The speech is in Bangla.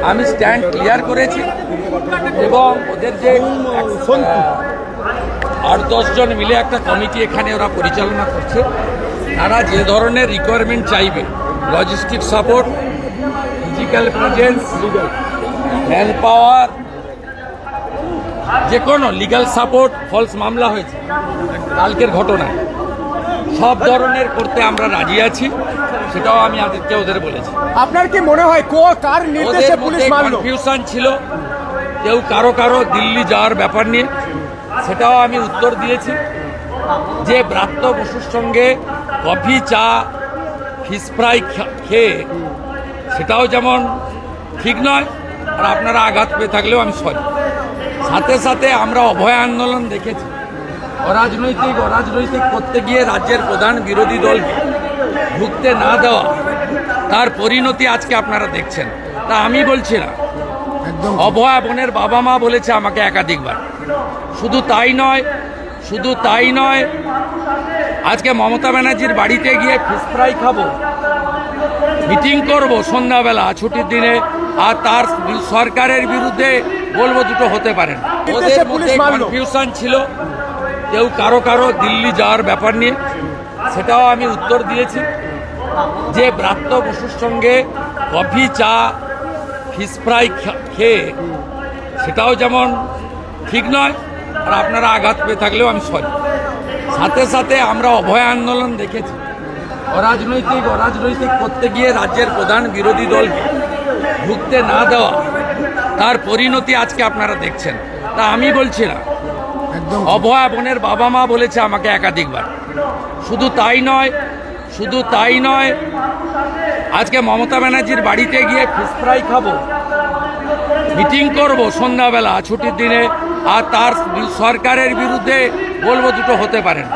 আমি স্ট্যান্ড ক্লিয়ার করেছি এবং ওদের যে 8-10 জন মিলে একটা কমিটি এখানে ওরা পরিচালনা করছে। তারা যে ধরনের রিকোয়ারমেন্ট চাইবে, logistic support, physical presence, man power, যে কোনো লিগ্যাল সাপোর্ট, ফলস মামলা হয়েছে কালকের ঘটনায়, সব ধরনের করতে আমরা রাজি আছি। সেটাও আমি আজকে ওদের বলেছি। আপনার কি মনে হয় কার নির্দেশে পুলিশ মারলো? কনফিউশন ছিল কেউ কারো দিল্লি যাওয়ার ব্যাপার নিয়ে, সেটাও আমি উত্তর দিয়েছি যে ব্রাত্য বসুর সঙ্গে কফি, চা, ফিশ ফ্রাই খেয়ে সেটাও যেমন ঠিক নয়, আর আপনারা আঘাত পেয়ে থাকলেও আমি সরি। সাথে সাথে আমরা অভয় আন্দোলন দেখেছি। অরাজনৈতিক করতে গিয়ে রাজ্যের প্রধান বিরোধী দলকে ঢুকতে না দেওয়া, তার পরিণতি আজকে আপনারা দেখছেন। তা আমি বলছি না, অভয়া বোনের বাবা মা বলেছে আমাকে একাধিকবার। শুধু তাই নয়, আজকে মমতা ব্যানার্জির বাড়িতে গিয়ে ফিশ ফ্রাই খাবো, মিটিং করব সন্ধ্যাবেলা ছুটির দিনে, আর তার সরকারের বিরুদ্ধে বলবো দুটো হতে পারে না। ওদের মধ্যে কনফিউশন ছিল কেউ কারো দিল্লি যাওয়ার ব্যাপার নিয়ে, সেটাও আমি উত্তর দিয়েছি যে ব্রাত্য বসুর সঙ্গে কফি, চা, ফিশ ফ্রাই খেয়ে সেটাও যেমন ঠিক নয়, আর আপনারা আঘাত পেয়ে থাকলেও আমি সরি। সাথে সাথে আমরা অভয় আন্দোলন দেখেছি। অরাজনৈতিক করতে গিয়ে রাজ্যের প্রধান বিরোধী দলকে ঢুকতে না দেওয়া, তার পরিণতি আজকে আপনারা দেখছেন। তা আমি বলছি না, অভয়া বোনের বাবা মা বলেছে আমাকে একাধিকবার। শুধু তাই নয়, আজকে মমতা ব্যানার্জির বাড়িতে গিয়ে ফিশ ফ্রাই খাবো, মিটিং করব সন্ধ্যাবেলা ছুটির দিনে, আর তার সরকারের বিরুদ্ধে বলবো দুটো হতে পারে না।